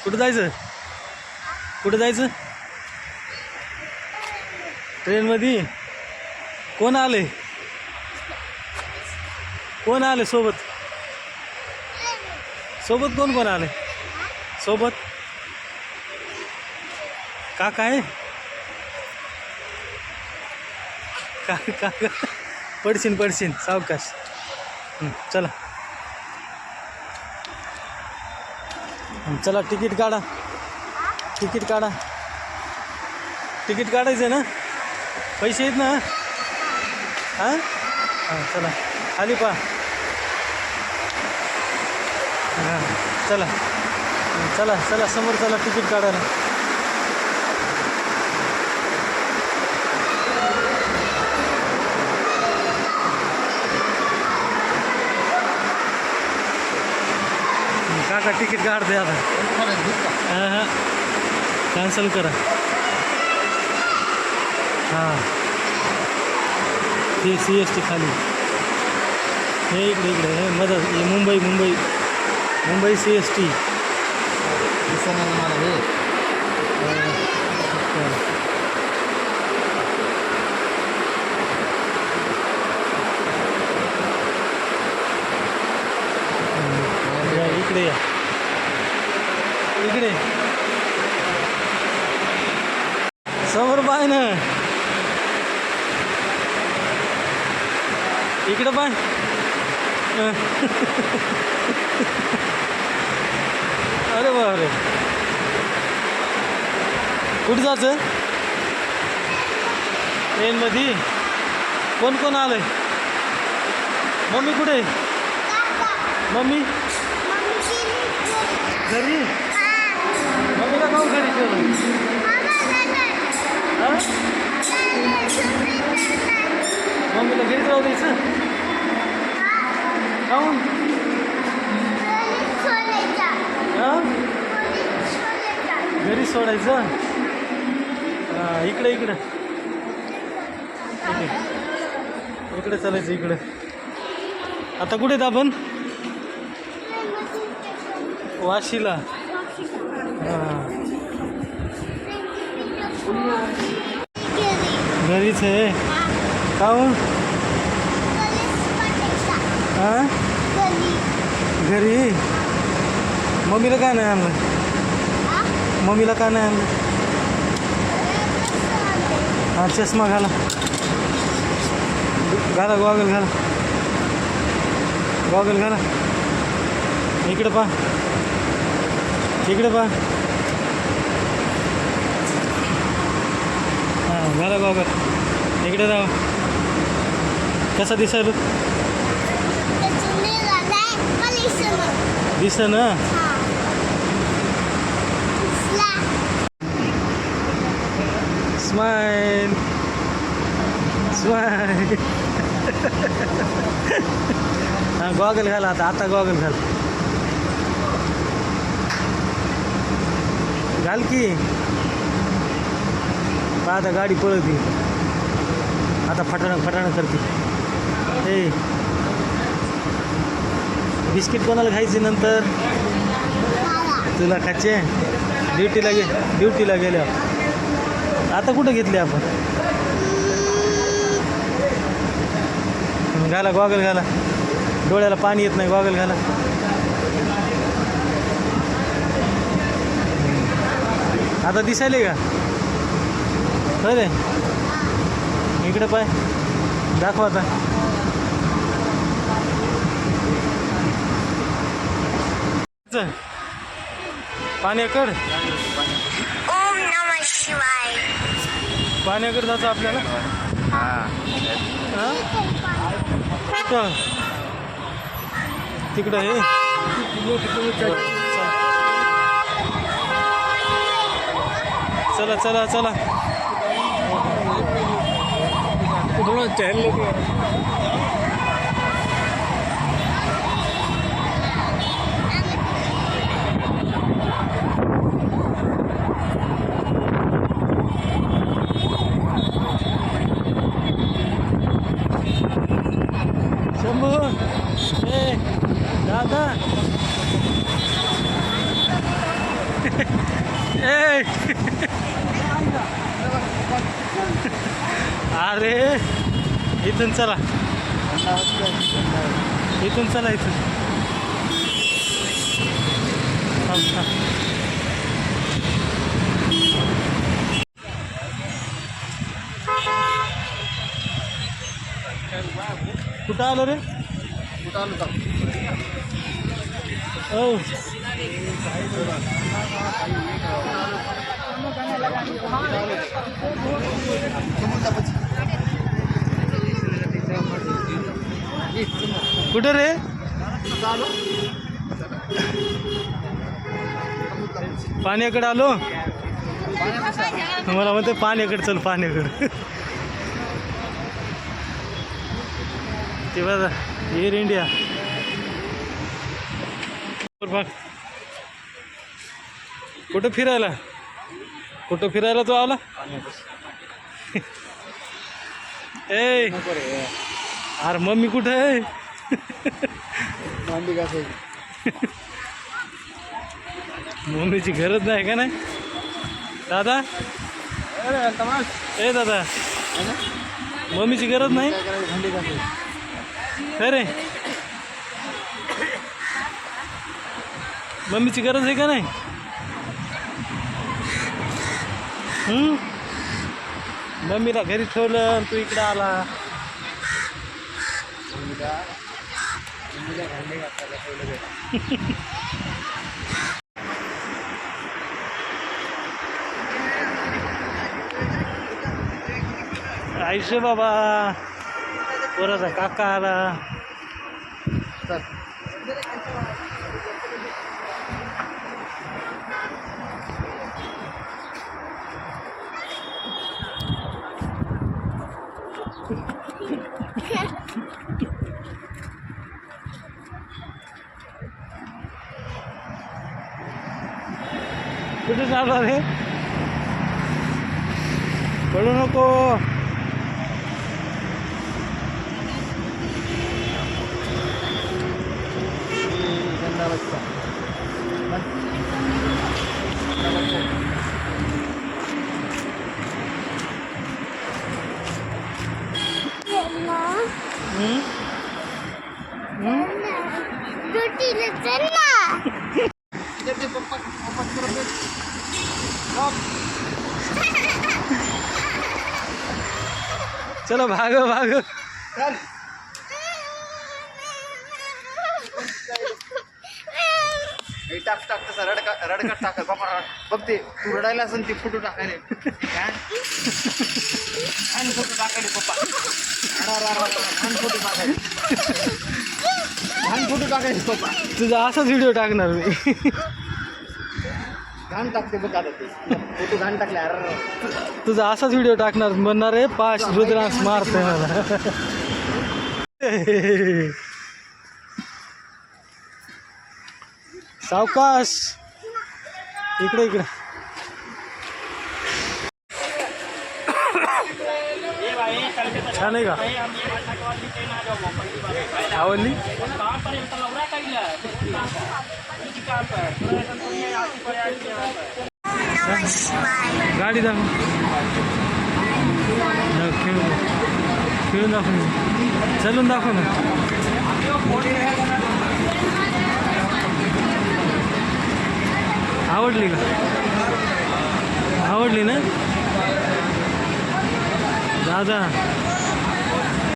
कुठं जायचं? कुठं जायचं? ट्रेनमध्ये? कोण आले? कोण आले सोबत? सोबत कोण कोण आले सोबत? काका आहे? काका पडशीन सावकाश. चला चला तिकीट काढा. तिकीट काढायचं ना? पैसे आहेत ना? हां हां चला खाली पहा. हां चला चला चला समोर चला तिकीट काढायला. काका तिकीट काढते आता. हां हां कॅन्सल करा. हां ते CST खाली हे इकडे हे मदत हे मुंबई CST मला हे इकडे या इकडे समोर पाय ना. इकडं पाय. अरे बापरे कुठं जायचं? ट्रेनमध्ये कोण कोण आलंय? मम्मी कुठे? मम्मी घरी? मम्मीला काहून घरी केलं? हां मम्मीला घरी जाऊ द्यायचं? काहून? हां घरी सोडायचं? हां इकडे चालायचं इकडे. आता कुठे आहेत आपण? वाशीला. हां घरीच आहे. काहून? हां घरी. मम्मीला काय नाही आणलं? मम्मीला काय नाही आणलं? हां चष्मा घाला गॉगल घाला. इकडे पहा हां घाला गॉगल. इकडे राहा. कसा दिसायला? दिसतं ना? स्माइल हां गॉगल घाला. आता गॉगल घाल की. आता गाडी पळती. आता फटाणं करते. हे बिस्किट कोणाला खायचे नंतर? तुला खायचे? ड्युटीला गेल्यावर. आता कुठं घेतले आपण? घाला गॉगल घाला. डोळ्याला पाणी येत नाही. गॉगल घाला. आता दिसायले का? अरे इकडे पाय दाखव आता. पाण्याकड जायचं आपल्याला. कुठं? तिकडं हे चला शंभू दादा ए अरे इथून चला इथून चला इथून थांब थांब कुठं आलो रे कुठं आलो का ओ कुठं रे पाण्याकडे आलो मला म्हणते पाण्याकडे चल पाण्याकडे ते बघा एअर इंडिया बघ कुठं फिरायला तो आला ए अरे मम्मी कुठं आहे मांडी घासायची मम्मीची गरज नाही का नाही दादा ए दादा मम्मीची गरज नाही काय करायचं भांडी घासायची अरे मम्मीची गरज आहे का नाही मम्मीला घरी ठेवलं आणि तू इकडं आला भांडी घासायला ठेवलं आयुष्य बाबा पोराचा काका आला कुठे चालला रे पडू नको चलो भागो भागो टाक टाक तसा रडकट टाक बाबा बघ ते तू रडायला असेल ते फोटो टाकायले छान फोटो टाकायले पप्पा छान फोटो टाकायले छान फोटो टाकायले पप्पा तुझा असाच व्हिडिओ टाकणार मी घाण टाकते बघ आता ते फोटो घाण टाकले अरे तुझा असाच व्हिडिओ टाकणार म्हणणार आहे 5 रुद्रांश मारते मला सावकाश इकडे इकडे छान आहे का आवडली गाडी दाखव खेळून दाखव चलून दाखव ना आवडली का आवडली ना दादा